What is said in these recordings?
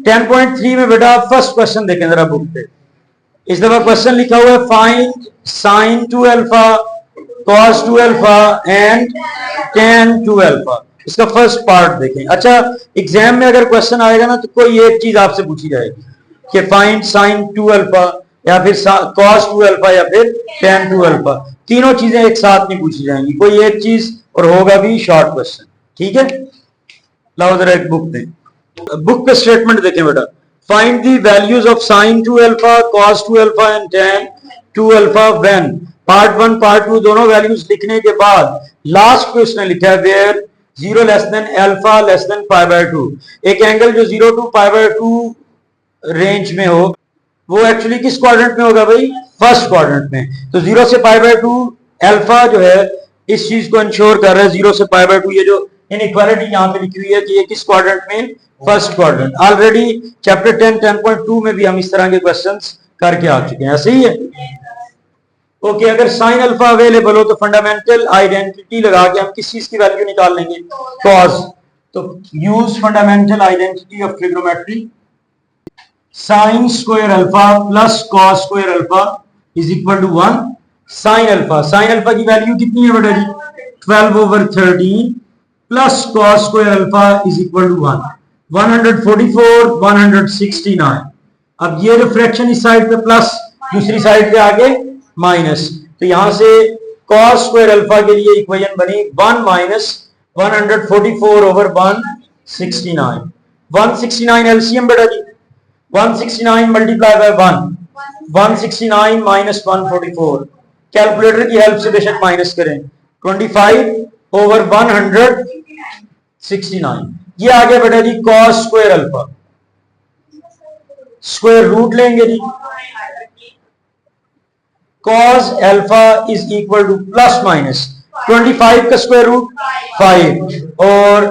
10.3 में बेटा first question देखें जरा बुक पे। इस दफा क्वेश्चन लिखा हुआ है find sign 2 alpha, cos 2 alpha and tan 2 alpha. इसका फर्स्ट पार्ट देखें। अच्छा, एग्जाम में अगर क्वेश्चन आएगा ना तो कोई एक चीज आपसे पूछी जाएगी कि फाइंड साइन 2 अल्फा या फिर कॉस 2 अल्फा या फिर tan 2 अल्फा। तीनों चीजें एक साथ नहीं पूछी जाएंगी, कोई एक चीज और होगा भी शॉर्ट क्वेश्चन। ठीक है, लाओ जरा एक बुक दें। बुक पे स्टेटमेंट देखें बेटा। Find the values of sine 2 alpha, cos 2 alpha and tan 2 alpha when. Part 1 part 2 दोनों वैल्यूज लिखने के बाद लास्ट पे उसने लिखा है where 0 less than alpha less than π/2। एक एंगल जो 0 to π/2 रेंज में हो वो एक्चुअली किस क्वाड्रेंट में होगा भाई? फर्स्ट क्वाड्रेंट में। तो 0 से π/2 अल्फा जो है इस चीज को इंश्योर कर रहा है 0 से π/2। ये जो इनइक्वालिटी यहां पे लिखी हुई है कि ये किस क्वाड्रेंट में? First quadrant. ऑलरेडी चैप्टर 10.2 में भी हम इस तरह के क्वेश्चंस करके आ चुके हैं। ऐसे ही है। ओके, अगर साइन अल्फा अवेलेबल हो तो फंडामेंटल आइडेंटिटी लगा के हम किस चीज की वैल्यू निकाल लेंगे? कॉस। तो use fundamental identity of trigonometry. Sine square alpha plus cos square alpha is equal to 1। Sine alpha की वैल्यू कितनी है बेटा जी? 12/13 plus cos square alpha is equal to 1। 144 169। अब ये जो फ्रैक्शन इस साइड पे प्लस, दूसरी साइड पे आगे माइनस, तो यहां से कॉस स्क्वायर अल्फा के लिए इक्वेशन बनी 1 माइनस 144/169। 169 एलसीएम बेटा जी। 169 मल्टीप्लाई बाय 1, 169 माइनस 144। कैलकुलेटर की हेल्प से बेशक माइनस करें। 25/169। ये आ गया बेटा जी cos square alpha. Square root लेंगे जी। Cos alpha is equal to plus minus 25 का स्क्वायर रूट 5 और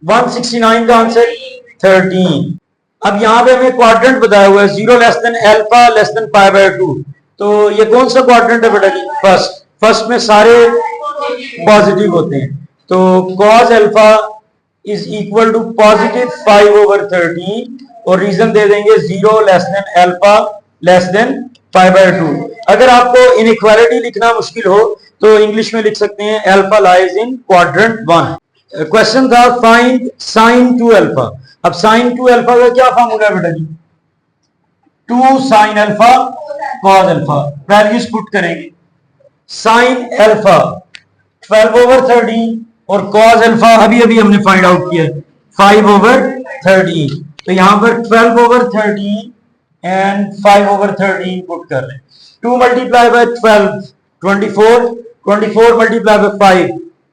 169 का आंसर 13। अब यहां पे हमें क्वाड्रेंट बताया हुआ है 0 less than alpha less than π/2। तो ये कौन सा क्वाड्रेंट है बेटा जी? फर्स्ट। फर्स्ट में सारे पॉजिटिव होते हैं। तो cos alpha is equal to positive 5/13 और रीजन दे देंगे 0 less than alpha less than π/2। अगर आपको इनइक्वालिटी लिखना मुश्किल हो तो इंग्लिश में लिख सकते हैं alpha lies in quadrant 1। Question था फाइंड साइन 2 अल्फा। अब साइन 2 अल्फा का क्या फॉर्मूला है बेटा जी? 2 sine alpha cos alpha. Values put करेंगे। साइन अल्फा 12/13 और कॉस अल्फा अभी अभी हमने फाइंड आउट किया 5/13। तो यहां पर 12/13 एंड 5/13 पुट कर लें। 2 multiply by 12 24, 24 multiply by 5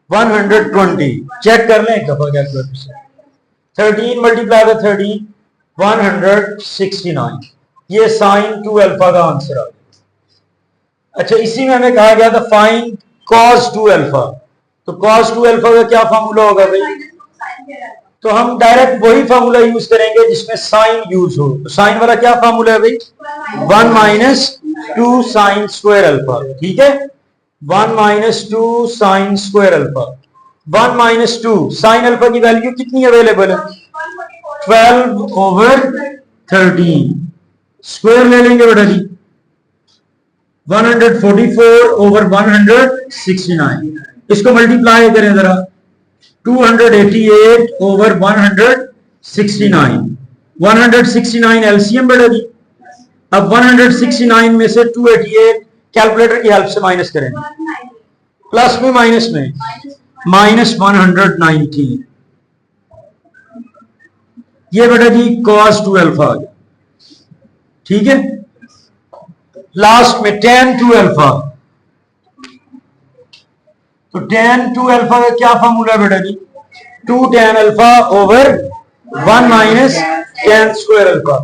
120। Check कर लें एक दफा कैलकुलेटर से। 13 मल्टीप्लाई बाय 13 169। ये साइन 2 अल्फा का आंसर आ गया। अच्छा, इसी में हमें कहा गया था फाइंड कॉस 2 अल्फा। तो कॉस 2 अल्फा का क्या फॉर्मूला होगा भाई? तो हम डायरेक्ट वही फॉर्मूला यूज करेंगे जिसमें साइन यूज हो। तो साइन वाला क्या फॉर्मूला है भाई? 1 माइनस 2 साइन स्क्वायर अल्फा। ठीक है, 1 minus 2 sign square alpha. 1 minus 2 sine alpha की वैल्यू कितनी अवेलेबल है? 12/13। स्क्वायर ले लेंगे बेटा जी। 144/169। इसको मल्टीप्लाई करें जरा। 288/169। 169 एलसीएम बेटा जी। अब 169 में से 288 कैलकुलेटर की हेल्प से माइनस करेंगे। प्लस में माइनस में माइनस 190। ये बेटा जी कॉस 2 अल्फा आ गया। ठीक है, लास्ट में tan 2 अल्फा। तो tan 2 अल्फा का क्या फॉर्मूला बेटा जी? 2 tan alpha over 1 minus tan square alpha.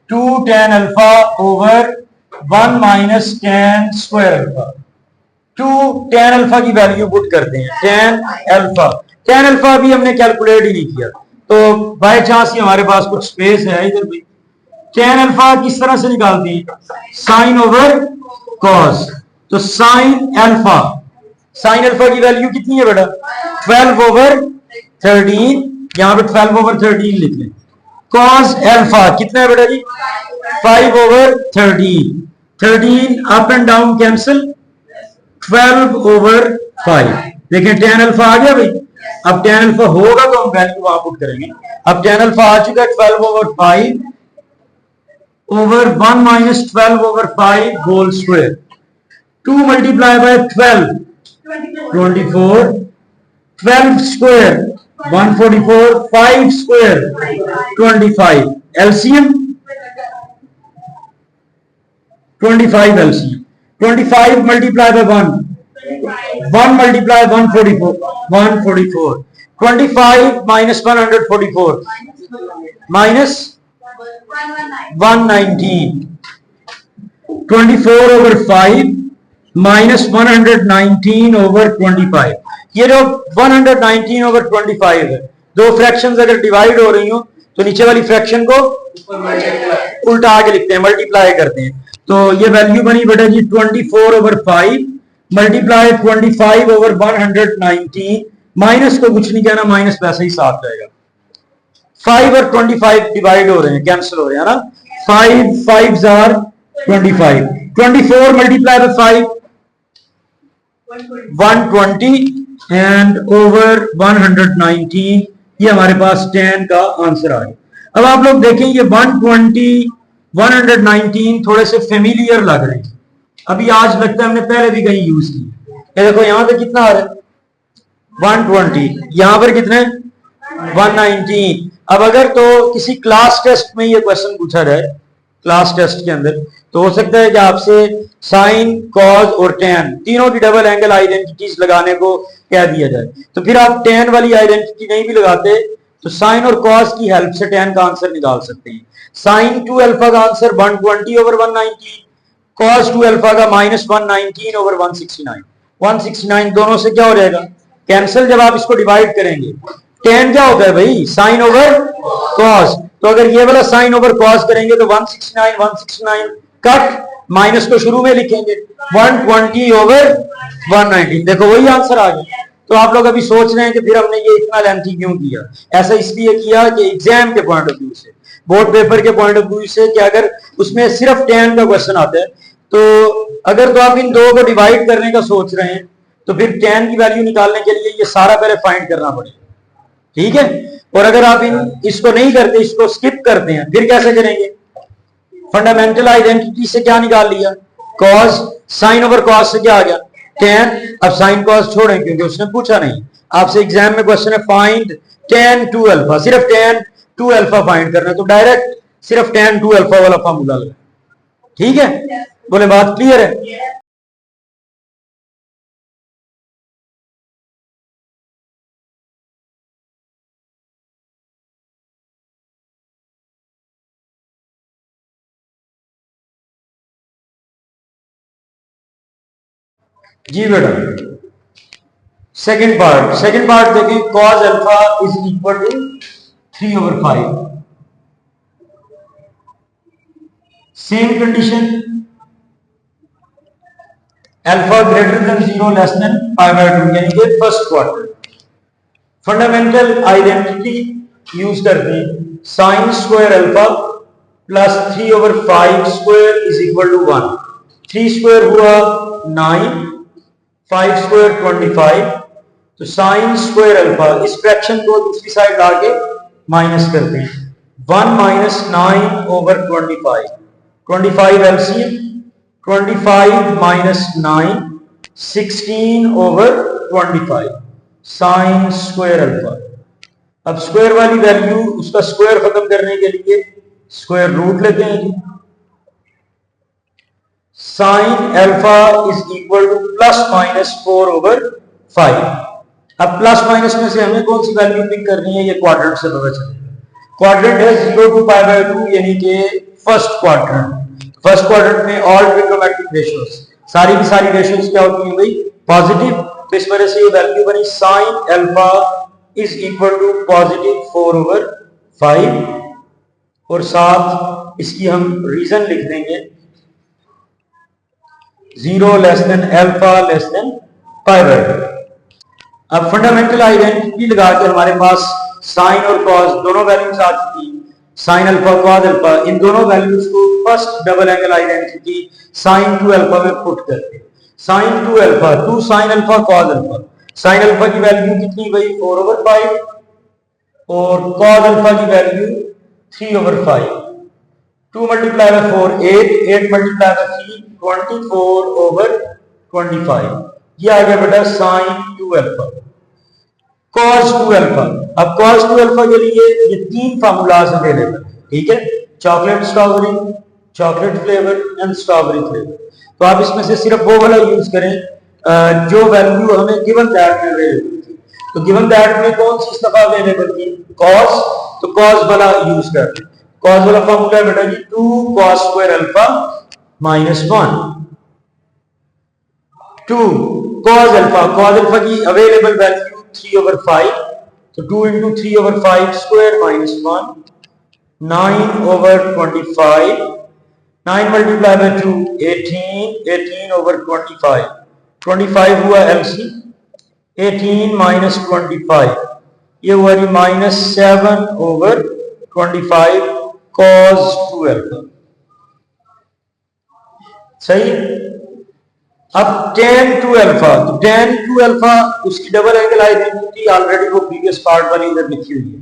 2 tan alpha over 1 minus tan square alpha. 2 tan alpha की वैल्यू पुट करते हैं। tan अल्फा भी हमने कैलकुलेट ही नहीं किया, तो बाय चांस ही हमारे पास कुछ स्पेस है इधर भी। tan अल्फा किस तरह से निकालते हैं? Sine over cos. तो साइन अल्फा की वैल्यू कितनी है बेटा? 12/13। यहां पे 12/13 लिख लें। कॉस एल्फा कितना है बेटा जी 5/13 13 अप एंड डाउन कैंसिल 12/5 देखें tan अल्फा आ गया भाई अब tan अल्फा होगा तो हम वैल्यू वहां पुट करेंगे अब tan अल्फा आ चुका है 12/5 over 1 minus 12/5 whole square 2 multiplied by 12 24 12 square 144 5 square 25 LCM 25 LCM 25 multiplied by 1 multiplied 144 25 minus 144 minus 119 24 over 5 minus 119 over 25 ये जो 119 over 25 है दो फ्रैक्शंस अगर डिवाइड हो रही हो तो नीचे वाली फ्रैक्शन को उल्टा आगे लिखते हैं मल्टीप्लाई करते हैं तो ये वैल्यू बनी बेटा जी 24 over 5 मल्टीप्लाई 25 over 119 माइनस को कुछ नहीं कहना माइनस पैसे ही साथ रहेगा 5 और 25 डिवाइड हो रहे हैं कैंसिल हो रहे हैं ना 5 5 are 25 24 multiply by 5 120 and over 119 ये हमारे पास 10 का आंसर आ गया अब आप लोग देखें ये 120 119 थोड़े से फेमिलियर लग रहे हैं अभी आज लगता है हमने पहले भी कहीं यूज की ये देखो यहां पे कितना आ रहा है 120 यहां पर कितने 119 अब अगर तो किसी क्लास टेस्ट में ये क्वेश्चन पूछा जाए क्लास टेस्ट के अंदर तो हो सकता है कि आपसे साइन कॉज और टेन तीनों की डबल एंगल आइडेंटिटीज लगाने को कह दिया जाए तो फिर आप टेन वाली आइडेंटिटी नहीं भी लगाते तो साइन और कॉज की हेल्प से टेन का आंसर निकाल सकते हैं साइन 2 अल्फा का आंसर 120 over 119 कॉस 2 अल्फा का माइनस 119 over 169 169 दोनों से क्या हो जाएगा कैंसिल जब आप इसको डिवाइड करेंगे टेन क्या होता है भाई साइन ओवर कॉस तो अगर ये वाला साइन ओवर कॉस करेंगे तो 169 कट माइनस को शुरू में लिखेंगे 120 over 119 देखो वही आंसर आ गया तो आप लोग अभी सोच रहे हैं कि फिर हमने ये इतना लेंथी क्यों किया ऐसा इसलिए किया कि एग्जाम के पॉइंट ऑफ व्यू से बोर्ड पेपर के पॉइंट ऑफ व्यू से कि अगर उसमें सिर्फ 10 का क्वेश्चन आता है तो अगर तो आप इन दो को डिवाइड करने का सोच रहे हैं तो फिर 10 की वैल्यू निकालने के लिए ये सारा पहले फाइंड करना पड़ेगा ठीक है और अगर आप इसको नहीं करते इसको स्किप करते हैं फिर कैसे करेंगे फंडामेंटल आइडेंटिटी से क्या निकाल लिया कॉस साइन ओवर कॉस से क्या आ गया 10 अब साइन कॉस छोड़ें क्योंकि उसने पूछा नहीं आपसे एग्जाम में क्वेश्चन है फाइंड tan 2 अल्फा सिर्फ tan 2 अल्फा फाइंड करना है तो डायरेक्ट सिर्फ tan 2 अल्फा वाला फॉर्मूला लगा ठीक है बोले बात क्लियर है जी बेटा सेकंड पार्ट देखिए cos alpha is equal to 3/5 same condition alpha greater than 0 less than π/2 यानी कि first quarter fundamental identity use करते हैं sine square alpha plus 3/5 square is equal to 1 3 square हुआ 9 5 स्क्वायर 25 तो साइन स्क्वायर अल्फा इस fraction को दूसरी side लाके माइनस करते हैं 1 minus 9 over 25 25 LCM 25 minus 9 16 over 25 sign square alpha अब स्क्वायर वाली वैल्यू उसका स्क्वायर खत्म करने के लिए स्क्वायर रूट लेते हैं sign alpha is equal to plus minus 4/5 अब प्लस माइनस में से हमें कौन सी वैल्यू पिक करनी है ये क्वाड्रेंट से पता चलेगा क्वाड्रेंट है 0 to π/2 यानी कि फर्स्ट क्वाड्रेंट में ऑल ट्रिग्नोमेट्रिक रेशियोज सारी की सारी रेशियोज क्या होती हैं भाई पॉजिटिव तो इस वजह से ये वैल्यू बनी sine alpha is equal to positive 4/5 और साथ इसकी हम रीजन लिख देंगे 0 less than alpha less than π/2 अब फंडामेंटल आइडेंटिटी लगा के हमारे पास साइन और कॉस दोनों वैल्यूज आ चुकी साइन अल्फा कॉस अल्फा, इन दोनों वैल्यूज को first double angle identity sine 2 alpha में पुट करके sine 2 alpha 2 sine alpha cos alpha, sine alpha की वैल्यू कितनी भाई 4/5 और कॉस अल्फा की value 3/5, 2 multiply bye 4 8, 8 multiply by 3 24/25, ये आ गया बेटा साइन 2 अल्फा cos 2 अल्फा। अब cos 2 अल्फा के लिए ये तीन फार्मूलाज अवेलेबल, ठीक है, chocolate strawberry, chocolate flavour and strawberry flavour. तो आप इसमें से सिर्फ वो वाला यूज करें जो वैल्यू हमें गिवन दैट में अवेलेबल थी। तो गिवन दैट में कौन सी इस दफा अवेलेबल थी cos, तो cos वाला यूज कर लें। cos वाला फार्मूला है बेटा जी 2 cos square alpha minus 1, 2 cos alpha की अवेलेबल वैल्यू 3/5, तो 2 into 3/5 square minus 1, 9/25, 9 multiplied by 2 18, 18/25, 25 हुआ LC, 18 minus 25 ये हुआ जी -7/25 cos 2 अल्फा। सही। अब tan 2 अल्फा, तो tan 2 अल्फा उसकी डबल एंगल आइडेंटिटी ऑलरेडी वो प्रीवियस पार्ट वाली इधर लिखी हुई है।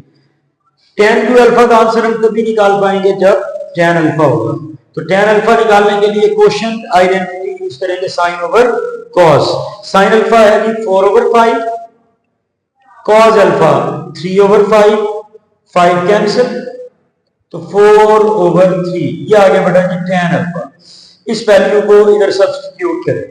tan 2 अल्फा का आंसर हम तभी निकाल पाएंगे जब tan अल्फा होगा। तो tan अल्फा निकालने के लिए कोशेंट आइडेंटिटी यूज करेंगे sin over cos। sin alpha है जी 4/5, cos अल्फा 3/5, 5 कैंसिल तो 4/3, ये आ गया बेटा जी tan अल्फा। इस वैल्यू को इधर सब्स्टिट्यूट करें,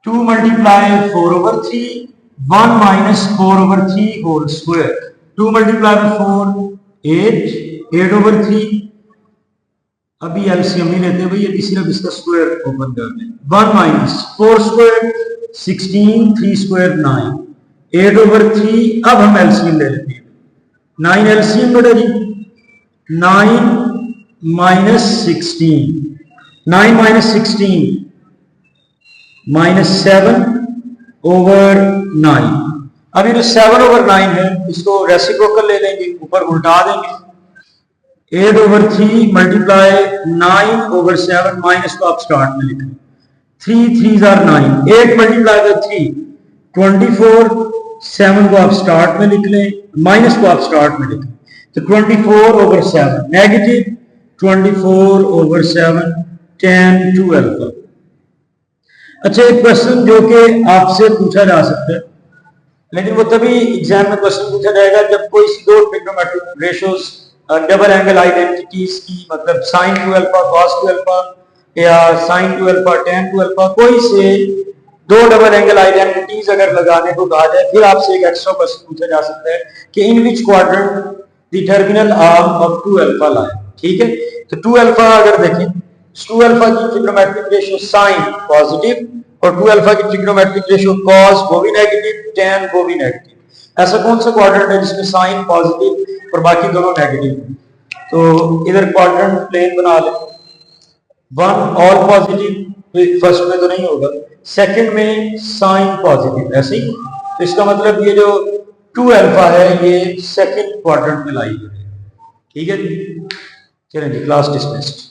2 multiply 4/3, 1 minus 4/3 whole square, 2 multiply by 4 8, 8/3, अभी एलसीएम नहीं लेते भाई, अभी सिर्फ इसका स्क्वायर ओपन कर दें, 1 minus 4 square 16, 3 square 9, 8/3, अब हम एलसीएम ले लेते हैं, 9 एलसीएम बेटा जी 9 minus 16, 9 minus 16 -7/9। अब ये जो 7/9 है इसको रेसिप्रोकल ले लेंगे, ऊपर उल्टा देंगे, 8/3 मल्टीप्लाई 9/7 माइनस को आप स्टार्ट में लिखें, 3 3s are 9, 8 मल्टीप्लाई बाय 3 24, 7 को आप स्टार्ट में लिख लें, माइनस को आप स्टार्ट में लिखें, तो 24/7 नेगेटिव 24/7 tan 2 अल्फा। अच्छा, एक क्वेश्चन जो कि आपसे पूछा जा सकता है, लेकिन वो तभी एग्जाम में क्वेश्चन पूछा जाएगा जब कोई दो trigonometric ratios double angle identities की, मतलब sin 2 अल्फा cos 2 अल्फा या sin 2 अल्फा tan 2 अल्फा, कोई से दो डबल एंगल आइडेंटिटीज अगर लगाने को कहा जाए, फिर आपसे एक एक्स्ट्रा क्वेश्चन पूछा जा सकता है कि in which quadrant the terminal arm of 2 alpha lie. ठीक है, तो 2 अल्फा अगर देखें, 2 अल्फा की ट्रिग्नोमेट्रिक रेशियो sin पॉजिटिव और 2 अल्फा की ट्रिग्नोमेट्रिक रेशियो cos वो भी नेगेटिव, tan वो भी नेगेटिव। ऐसा कौन सा क्वाड्रेंट है जिसमें sin पॉजिटिव और बाकी दोनों नेगेटिव है? तो इधर क्वाड्रेंट प्लेन बना ले, 1 ऑल पॉजिटिव, फर्स्ट में तो नहीं होगा, सेकंड में sin पॉजिटिव, ऐसे ही। तो इसका मतलब ये जो 2 अल्फा है ये सेकंड क्वाड्रेंट में लाई हुई है। ठीक है जी, चलें जी, क्लास डिसमिस्ड।